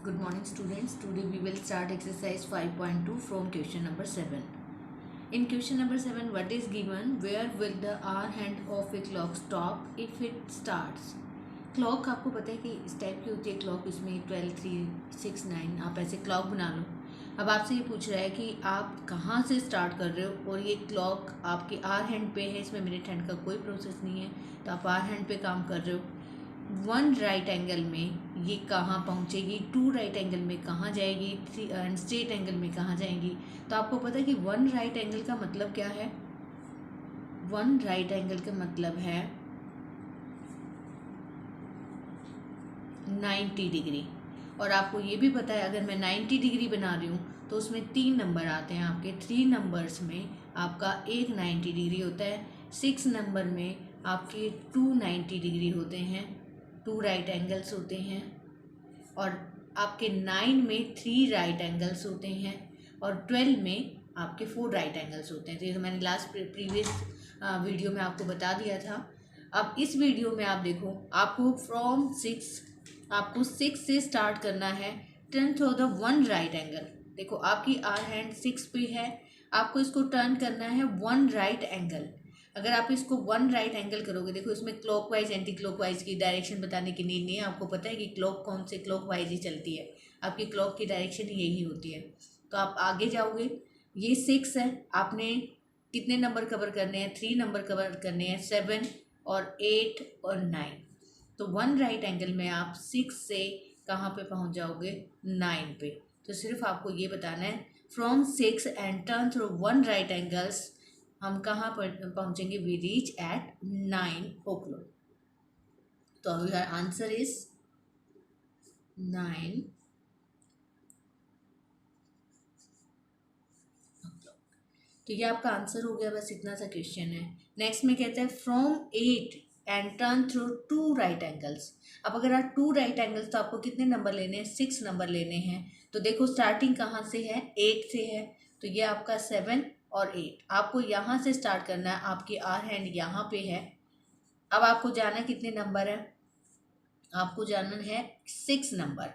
Good morning students. Today we will start exercise 5.2 from question number 7. In question number 7 what is given? Where will the hour hand of a clock stop if it starts? Clock आपको पता है कि इस type की होती है clock, इसमें 12, 3, 6, 9 आप ऐसे क्लॉक बना लो। अब आपसे ये पूछ रहा है कि आप कहाँ से स्टार्ट कर रहे हो और ये क्लॉक आपके आर हैंड पे है, इसमें मिनट हैंड का कोई प्रोसेस नहीं है, तो आप आर हैंड पे काम कर रहे हो। वन राइट एंगल में ये कहाँ पहुँचेगी, टू राइट एंगल में कहाँ जाएगी, थ्री स्ट्रेट एंगल में कहाँ जाएंगी। तो आपको पता है कि वन राइट एंगल का मतलब क्या है। वन राइट एंगल का मतलब है 90 डिग्री। और आपको ये भी पता है अगर मैं 90 डिग्री बना रही हूँ तो उसमें 3 नंबर आते हैं आपके। 3 नंबर्स में आपका एक 90 डिग्री होता है, 6 नंबर में आपके 290 डिग्री होते हैं, 2 राइट एंगल्स होते हैं, और आपके 9 में 3 राइट एंगल्स होते हैं, और 12 में आपके 4 राइट एंगल्स होते हैं। तो ये तो मैंने लास्ट प्रीवियस वीडियो में आपको बता दिया था। अब इस वीडियो में आप देखो, आपको फ्रॉम 6 आपको 6 से स्टार्ट करना है, turn through the one right angle. देखो आपकी आर हैंड 6 पे है, आपको इसको टर्न करना है वन राइट एंगल। अगर आप इसको वन राइट एंगल करोगे, देखो इसमें क्लॉकवाइज एंटी क्लॉकवाइज की डायरेक्शन बताने की नीड नहीं है, आपको पता है कि क्लॉक कौन से क्लॉकवाइज ही चलती है, आपकी क्लॉक की डायरेक्शन यही होती है। तो आप आगे जाओगे, ये 6 है, आपने कितने नंबर कवर करने हैं, 3 नंबर कवर करने हैं, 7 और 8 और 9। तो वन राइट एंगल में आप 6 से कहाँ पे पहुँच जाओगे, 9 पे। तो सिर्फ आपको ये बताना है from 6 and turn through one right angles हम कहाँ पर पहुँचेंगे, वी रीच एट 9 o'clock। तो योर आंसर इज 9 o'clock। तो ये आपका आंसर हो गया, बस इतना सा क्वेश्चन है। नेक्स्ट में कहता है from 8 and turn through 2 right angles. अब अगर आप 2 राइट एंगल्स, तो आपको कितने नंबर लेने हैं, 6 नंबर लेने हैं। तो देखो स्टार्टिंग कहाँ से है, 8 से है, तो ये आपका 7 और 8। आपको यहाँ से स्टार्ट करना है, आपकी आर हैंड यहाँ पे है। अब आपको जाना कितने नंबर है, आपको जाना है 6 नंबर।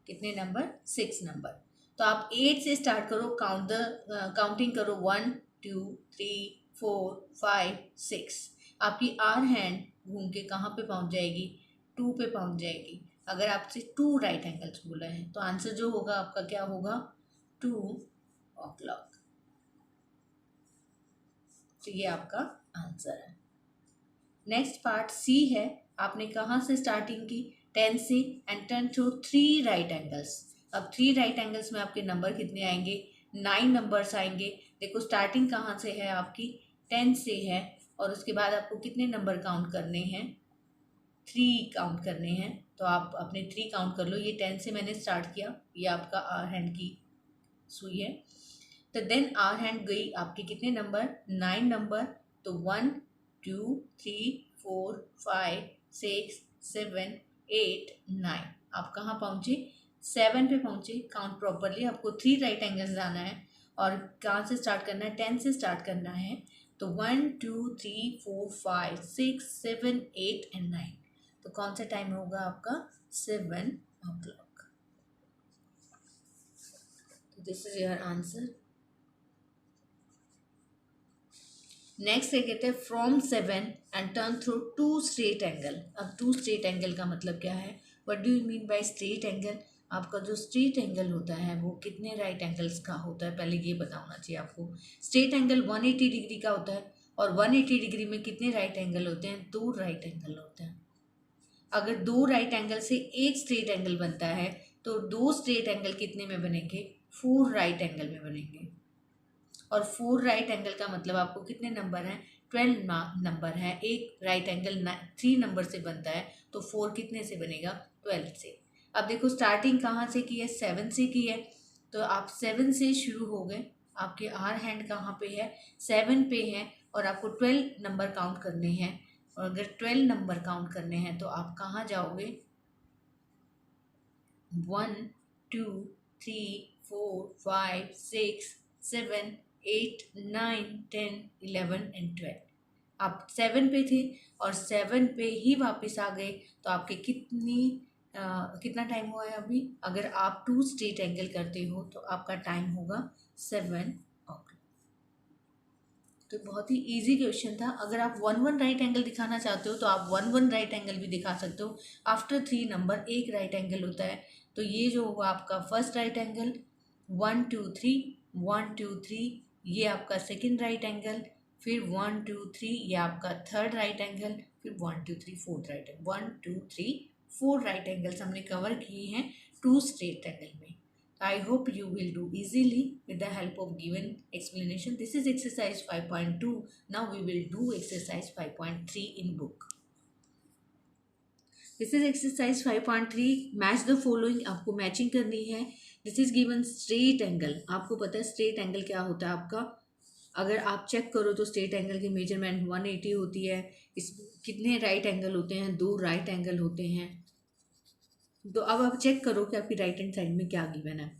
कितने नंबर, 6 नंबर। तो आप 8 से स्टार्ट करो, काउंटिंग करो, 1 2 3 4 5 6। आपकी आर हैंड घूम के कहाँ पे पहुँच जाएगी, 2 पे पहुँच जाएगी। अगर आपसे 2 राइट एंगल्स बोला है तो आंसर जो होगा आपका क्या होगा, 2 o'clock। तो ये आपका आंसर है। नेक्स्ट पार्ट सी है, आपने कहाँ से स्टार्टिंग की, 10 से, and turn through 3 right angles. अब 3 राइट एंगल्स में आपके नंबर कितने आएंगे, 9 नंबर्स आएंगे। देखो स्टार्टिंग कहाँ से है आपकी, 10 से है, और उसके बाद आपको कितने नंबर काउंट करने हैं, 3 काउंट करने हैं। तो आप अपने 3 काउंट कर लो, ये 10 से मैंने स्टार्ट किया, ये आपका आर हैंड की सुई है। तो देन आर हैंड गई आपके कितने नंबर, 9 नंबर। तो 1 2 3 4 5 6 7 8 9। आप कहाँ पहुँचे, 7 पे पहुँचे। काउंट प्रॉपरली, आपको 3 राइट एंगल्स जाना है, और कहाँ से स्टार्ट करना है, 10 से स्टार्ट करना है। तो 1 2 3 4 5 6 7 8 एंड 9। तो कौन सा टाइम होगा आपका, 7 o'clock। तो this is your answer. Next कहते हैं from 7 and turn through 2 straight angle. अब 2 स्ट्रेट एंगल का मतलब क्या है, what do you mean by straight angle. आपका जो स्ट्रेट एंगल होता है वो कितने राइट एंगल्स का होता है, पहले ये बताना चाहिए आपको। स्ट्रेट एंगल 180 डिग्री का होता है, और 180 डिग्री में कितने राइट एंगल होते हैं, 2 राइट एंगल होते हैं। अगर 2 राइट एंगल से एक स्ट्रेट एंगल बनता है, तो 2 स्ट्रेट एंगल कितने में बनेंगे, 4 राइट एंगल में बनेंगे। और 4 राइट एंगल का मतलब आपको कितने नंबर हैं, 12 नंबर है। एक राइट एंगल 3 नंबर से बनता है, तो 4 कितने से बनेगा, 12 से। अब देखो स्टार्टिंग कहाँ से की है, 7 से की है। तो आप 7 से शुरू हो गए, आपके आर हैंड कहाँ पे है, 7 पे है, और आपको 12 नंबर काउंट करने हैं। और अगर 12 नंबर काउंट करने हैं तो आप कहाँ जाओगे, 1 2 3 4 5 6 7 8 9 10 11 एंड 12। आप 7 पे थे और 7 पे ही वापस आ गए, तो आपके कितनी कितना टाइम हुआ है अभी? अगर आप 2 स्ट्रेट एंगल करते हो तो आपका टाइम होगा 7 o'clock। तो बहुत ही इजी क्वेश्चन था। अगर आप 1 राइट एंगल दिखाना चाहते हो तो आप 1 राइट एंगल भी दिखा सकते हो। आफ्टर 3 नंबर एक राइट एंगल होता है, तो ये जो होगा आपका फर्स्ट राइट एंगल 1 2 3 1 2 3, ये आपका सेकेंड राइट एंगल, फिर 1 2 3 ये आपका थर्ड राइट एंगल, फिर 1 2 3 fourth right angle. 1 2 3 4 right angles हमने कवर किए हैं 2 स्ट्रेट एंगल में। I hope you will do easily with the help of given explanation. This is exercise 5.2. Now we will do exercise 5.3 in book. This is exercise 5.3. Match the following. आपको matching करनी है। This is given straight angle. आपको पता है straight angle क्या होता है आपका? अगर आप चेक करो तो स्ट्रेट एंगल की मेजरमेंट 180 होती है। इस कितने राइट एंगल होते हैं? 2 राइट एंगल होते हैं। तो अब आप चेक करो कि आपकी राइट हैंड साइड में क्या गिवन है।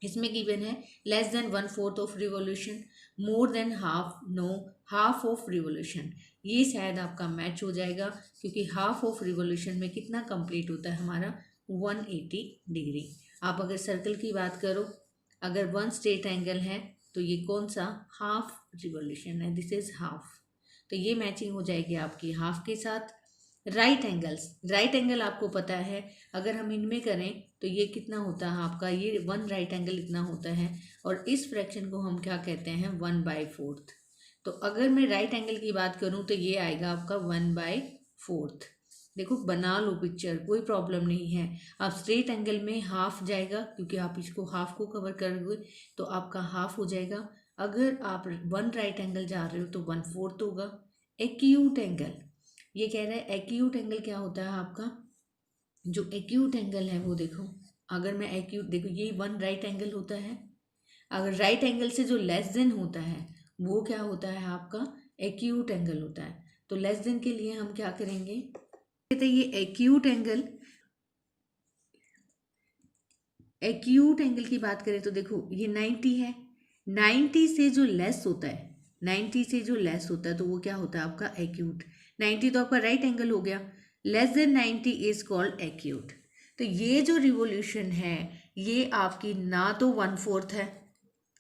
इसमें गिवन है less than 1/4 of revolution, more than half, no, half of revolution. ये शायद आपका मैच हो जाएगा, क्योंकि हाफ ऑफ रिवॉल्यूशन में कितना कंप्लीट होता है हमारा? 180 डिग्री। आप अगर सर्कल की बात करो, अगर 1 स्ट्रेट एंगल है तो ये कौन सा? हाफ रिवॉल्यूशन है। This is half. तो ये मैचिंग हो जाएगी आपकी हाफ के साथ। राइट एंगल्स, राइट एंगल आपको पता है, अगर हम इनमें करें तो ये कितना होता है आपका? ये 1 राइट एंगल इतना होता है, और इस फ्रैक्शन को हम क्या कहते हैं? 1/4। तो अगर मैं राइट एंगल की बात करूं तो ये आएगा आपका 1/4। देखो बना लो पिक्चर, कोई प्रॉब्लम नहीं है। आप स्ट्रेट एंगल में हाफ जाएगा, क्योंकि आप इसको हाफ को कवर करोगे तो आपका हाफ हो जाएगा। अगर आप 1 राइट एंगल जा रहे हो तो 1/4 होगा। एक्यूट एंगल, ये कह रहा है एक्यूट एंगल क्या होता है आपका? जो एक्यूट एंगल है वो देखो, अगर मैं एक्यूट देखो, ये 1 राइट एंगल होता है। अगर राइट एंगल से जो लेस देन होता है वो क्या होता है आपका? एक्यूट एंगल होता है। तो लेस देन के लिए हम क्या करेंगे? कहते हैं ये एक्यूट एंगल की बात करें तो देखो ये 90 है। 90 से जो लेस होता है, 90 से जो लेस होता है तो वो क्या होता है आपका? एक्यूट। 90 तो आपका राइट एंगल हो गया। Less than 90 is called acute. तो ये जो रिवोल्यूशन है ये आपकी ना तो 1/4 है,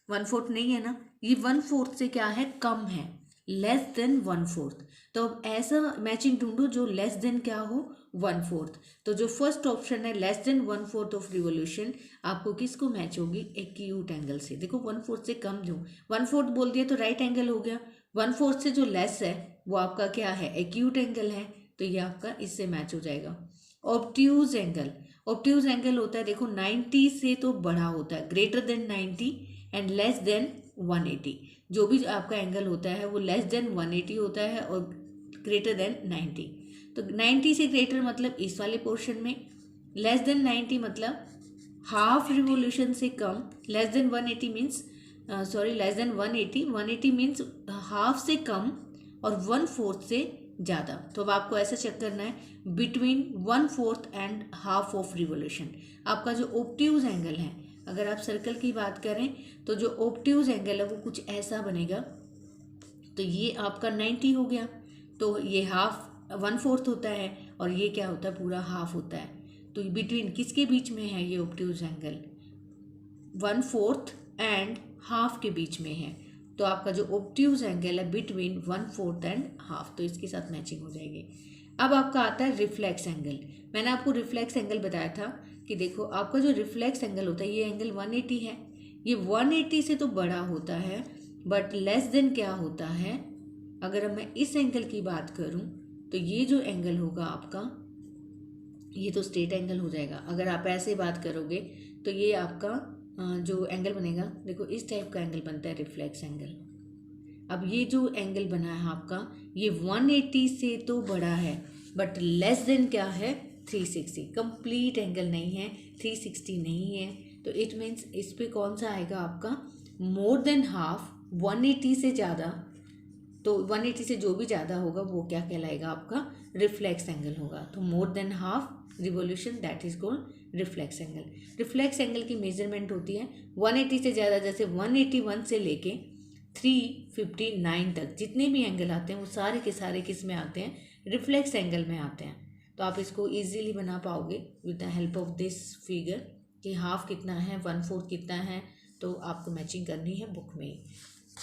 1/4 नहीं है ना, ये 1/4 से क्या है? कम है, लेस देन 1/4। तो अब ऐसा मैचिंग ढूंढो जो लेस देन क्या हो? 1/4। तो जो फर्स्ट ऑप्शन है लेस देन 1/4 ऑफ रिवोल्यूशन, आपको किसको मैच होगी? एक्यूट एंगल से। देखो 1/4 से कम, जो 1/4 बोल दिया तो राइट एंगल हो गया, 1/4 से जो लेस है वो आपका क्या है? एक्यूट एंगल है। तो ये आपका इससे मैच हो जाएगा। ऑब्ट्यूज एंगल, ऑब्ट्यूज एंगल होता है देखो 90 से तो बड़ा होता है, greater than 90 and less than 180। जो भी आपका एंगल होता है वो लेस देन 180 होता है और ग्रेटर देन 90। तो 90 से ग्रेटर मतलब इस वाले पोर्शन में, लेस देन 90 मतलब हाफ रिवोल्यूशन से कम, less than 180 means less than 180 means half से कम, और 1/4 से ज़्यादा। तो अब आपको ऐसा चेक करना है between 1/4 and half of revolution. आपका जो ऑब्ट्यूज एंगल है, अगर आप सर्कल की बात करें तो जो ऑब्ट्यूज एंगल है वो कुछ ऐसा बनेगा। तो ये आपका 90 हो गया, तो ये हाफ 1/4 होता है, और ये क्या होता है? पूरा हाफ होता है। तो बिटवीन किसके बीच में है ये ऑब्ट्यूज एंगल? 1/4 एंड हाफ के बीच में है। तो आपका जो ऑब्ट्यूज एंगल है बिटवीन 1/4 एंड हाफ, तो इसके साथ मैचिंग हो जाएगी। अब आपका आता है रिफ्लेक्स एंगल। मैंने आपको रिफ्लेक्स एंगल बताया था कि देखो आपका जो रिफ्लेक्स एंगल होता है ये एंगल 180 है। ये 180 से तो बड़ा होता है, बट लेस देन क्या होता है? अगर मैं इस एंगल की बात करूं तो ये जो एंगल होगा आपका, ये तो स्ट्रेट एंगल हो जाएगा। अगर आप ऐसे बात करोगे तो ये आपका जो एंगल बनेगा, देखो इस टाइप का एंगल बनता है रिफ्लेक्स एंगल। अब ये जो एंगल बना है आपका, ये 180 से तो बड़ा है, बट लेस देन क्या है? 360। कंप्लीट एंगल नहीं है, 360 नहीं है। तो इट मीन्स इस पे कौन सा आएगा आपका? मोर देन हाफ, 180 से ज़्यादा। तो 180 से जो भी ज़्यादा होगा वो क्या कहलाएगा? आपका रिफ्लेक्स एंगल होगा। तो मोर than half revolution, that is called reflex angle. Reflex angle की मेजरमेंट होती है 180 से ज़्यादा, जैसे 181 से लेके 359 तक जितने भी एंगल आते हैं वो सारे के सारे किस में आते हैं? रिफ्लेक्स एंगल में आते हैं। तो आप इसको इजीली बना पाओगे with the help of this figure कि हाफ कितना है, 1/4 कितना है, तो आपको मैचिंग करनी है बुक में।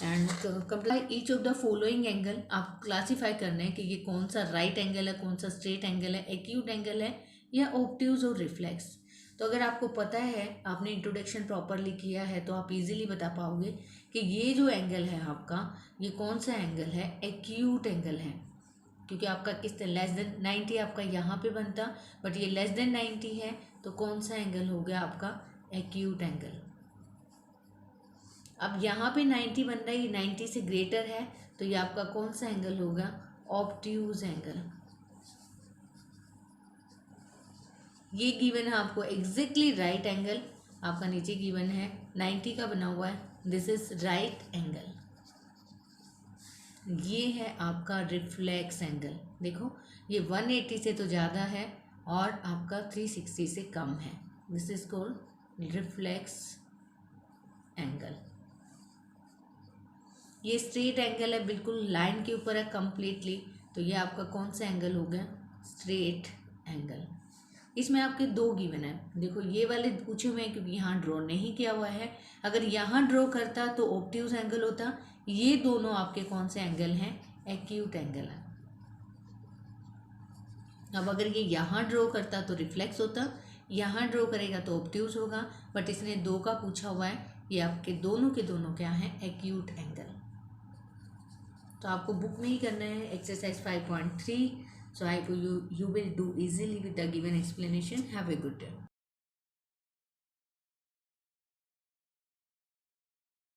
And complete each of the following angle आप क्लासीफाई करना है कि ये कौन सा राइट एंगल है, कौन सा स्ट्रेट एंगल है, एक्यूट एंगल है या ऑब्ट्यूज और रिफ्लेक्स। तो अगर आपको पता है, आपने इंट्रोडक्शन प्रॉपरली किया है, तो आप इजीली बता पाओगे कि ये जो एंगल है आपका, ये कौन सा एंगल है, एक्यूट एंगल है। क्योंकि आपका किस लेस देन 90 आपका यहाँ पे बनता, बट ये लेस देन 90 है, तो कौन सा एंगल हो गया आपका, एक्यूट एंगल। अब यहाँ पे 90 बन रहा है, ये 90 से ग्रेटर है, तो ये आपका कौन सा एंगल होगा, ऑब्ट्यूज एंगल। ये गिवन है आपको एग्जैक्टली राइट एंगल, आपका नीचे गिवन है 90 का बना हुआ है, दिस इज राइट एंगल। ये है आपका रिफ्लेक्स एंगल। देखो ये 180 से तो ज़्यादा है और आपका 360 से कम है, this is called reflex angle. ये स्ट्रेट एंगल है, बिल्कुल लाइन के ऊपर है कंप्लीटली, तो ये आपका कौन सा एंगल हो गया, स्ट्रेट एंगल। इसमें आपके दो गिवन है, देखो ये वाले पूछे हुए हैं क्योंकि यहाँ ड्रॉ नहीं किया हुआ है। अगर यहाँ ड्रॉ करता तो ऑब्ट्यूज एंगल होता, ये दोनों आपके कौन से एंगल हैं, एक्यूट एंगल है। अब अगर ये यहाँ ड्रॉ करता तो रिफ्लेक्स होता, यहाँ ड्रॉ करेगा तो ऑब्ट्यूज होगा, बट इसने दो का पूछा हुआ है, ये आपके दोनों के दोनों क्या हैं, एक्यूट एंगल। तो आपको बुक में ही करना है exercise 5.3. So I hope you will do easily with the given explanation. Have a good day.